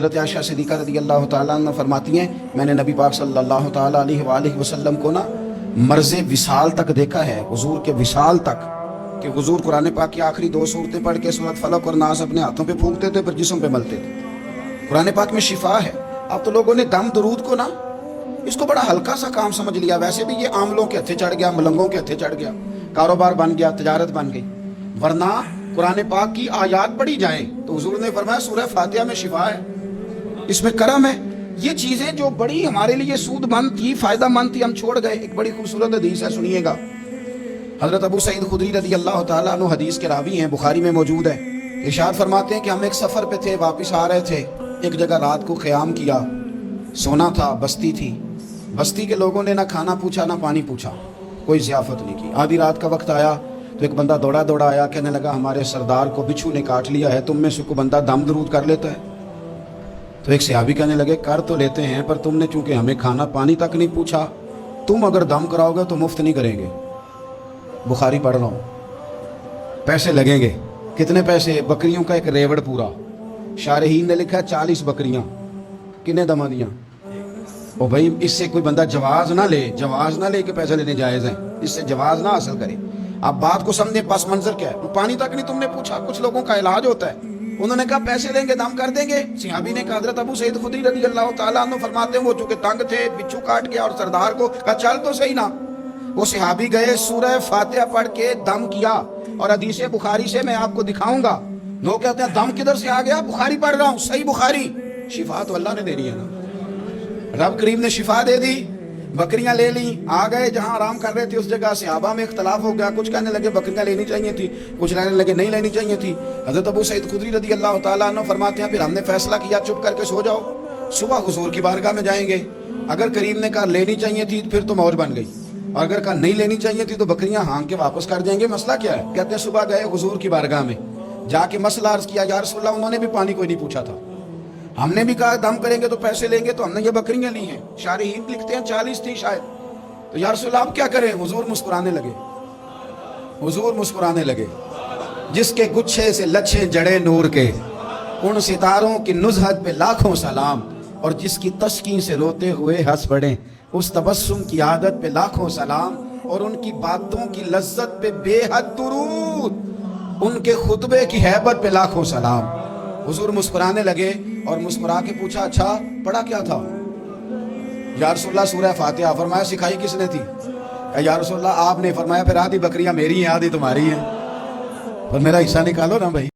حضرت عائشہ صدیقہ رضی اللہ تعالیٰ عنہ فرماتی ہیں میں نے نبی پاک صلی اللہ تعالیٰ علیہ وآلہ وسلم کو نا مرز وصال تک دیکھا ہے، حضور کے وصال تک، کہ حضور قرآن پاک کی آخری 2 سورتیں پڑھ کے سورۃ فلق اور ناس اپنے ہاتھوں پہ پھونکتے تھے، پھر جسم پہ ملتے تھے۔ قرآن پاک میں شفا ہے۔ اب تو لوگوں نے دم درود کو نا اس کو بڑا ہلکا سا کام سمجھ لیا، ویسے بھی یہ عاملوں کے ہتھے چڑھ گیا، ملنگوں کے ہتھے چڑھ گیا، کاروبار بن گیا، تجارت بن گئی، ورنہ قرآن پاک کی آیات پڑھی جائیں تو حضور نے فرمایا سورہ فاتحہ میں شفا ہے، اس میں کرم ہے۔ یہ چیزیں جو بڑی ہمارے لیے سود مند تھی، فائدہ مند تھی، ہم چھوڑ گئے۔ ایک بڑی خوبصورت حدیث ہے، سنیے گا۔ حضرت ابو سعید خدری رضی اللہ تعالیٰ عنہ حدیث کے راوی ہیں، بخاری میں موجود ہے۔ ارشاد فرماتے ہیں کہ ہم ایک سفر پہ تھے، واپس آ رہے تھے، ایک جگہ رات کو قیام کیا، سونا تھا، بستی تھی، بستی کے لوگوں نے نہ کھانا پوچھا نہ پانی پوچھا، کوئی ضیافت نہیں کی۔ آدھی رات کا وقت آیا تو ایک بندہ دوڑا دوڑا آیا، کہنے لگا ہمارے سردار کو بچھو نے کاٹ لیا ہے، تم میں سے کوئی بندہ دم درود کر لیتا ہے؟ تو ایک صحابی کہنے لگے کر تو لیتے ہیں، پر تم نے چونکہ ہمیں کھانا پانی تک نہیں پوچھا، تم اگر دم کراؤ گے تو مفت نہیں کریں گے۔ بخاری پڑھ رہا ہوں، پیسے لگیں گے۔ کتنے پیسے؟ بکریوں کا ایک ریوڑ پورا۔ شارحین نے لکھا 40 بکریاں۔ کنے دما دیاں؟ او بھائی اس سے کوئی بندہ جواز نہ لے کہ پیسہ لینے جائز ہیں، اس سے جواز نہ حاصل کرے۔ آپ بات کو سمجھیں، پس منظر کیا ہے؟ پانی تک نہیں تم نے پوچھا۔ کچھ لوگوں کا علاج ہوتا ہے، انہوں نے کہا پیسے لیں گے، دم کر دیں گے۔ صحابی نے کہا حضرت ابو سعید خدری رضی اللہ تعالیٰ عنہ فرماتے ہیں وہ چونکہ تنگ تھے، بچھو کاٹ گیا، اور سردار کو کہا چل تو صحیح نا۔ وہ صحابی گئے، سورہ فاتحہ پڑھ کے دم کیا، اور حدیث بخاری سے میں آپ کو دکھاؤں گا۔ لوگ کہتے ہیں دم کدھر سے آ گیا؟ بخاری پڑھ رہا ہوں، صحیح بخاری۔ شفا تو اللہ نے دے دی ہے نا، رب کریم نے شفا دے دی۔ بکریاں لے لیں، آ گئے جہاں آرام کر رہے تھے اس جگہ۔ صحابہ میں اختلاف ہو گیا، کچھ کہنے لگے بکریاں لینی چاہیے تھی، کچھ کہنے لگے نہیں لینی چاہیے تھی۔ حضرت ابو سعید خدری رضی اللہ تعالیٰ عنہ فرماتے ہیں پھر ہم نے فیصلہ کیا چپ کر کے سو جاؤ، صبح حضور کی بارگاہ میں جائیں گے۔ اگر کریم نے کہا لینی چاہیے تھی پھر تو موج بن گئی، اور اگر کہا نہیں لینی چاہیے تھی تو بکریاں ہانگ کے واپس کر دیں گے۔ مسئلہ کیا ہے؟ کہتے ہیں صبح گئے حضور کی بارگاہ میں، جا کے مسئلہ عرض کیا، یا رسول اللہ انہوں نے بھی پانی کوئی نہیں پوچھا تھا، ہم نے بھی کہا دم کریں گے تو پیسے لیں گے، تو ہم نے یہ بکریاں لی ہیں۔ شارحین لکھتے ہیں 40 تھی شاید۔ تو یا رسول اللہ آپ کیا کریں؟ حضور مسکرانے لگے۔ جس کے گچھے سے لچھے جڑے نور کے، ان ستاروں کی نزہت پہ لاکھوں سلام، اور جس کی تسکین سے روتے ہوئے ہنس پڑے، اس تبسم کی عادت پہ لاکھوں سلام، اور ان کی باتوں کی لذت پہ بے حد درود، ان کے خطبے کی ہیبت پہ لاکھوں سلام۔ حضور مسکرانے لگے اور مسکرا کے پوچھا اچھا پڑھا کیا تھا؟ یا رسول اللہ سورہ فاتحہ۔ فرمایا سکھائی کس نے تھی؟ یا رسول اللہ آپ نے۔ فرمایا پھر آدھی بکریاں میری ہیں آدھی تمہاری ہیں، پر میرا حصہ نکالو نا بھائی۔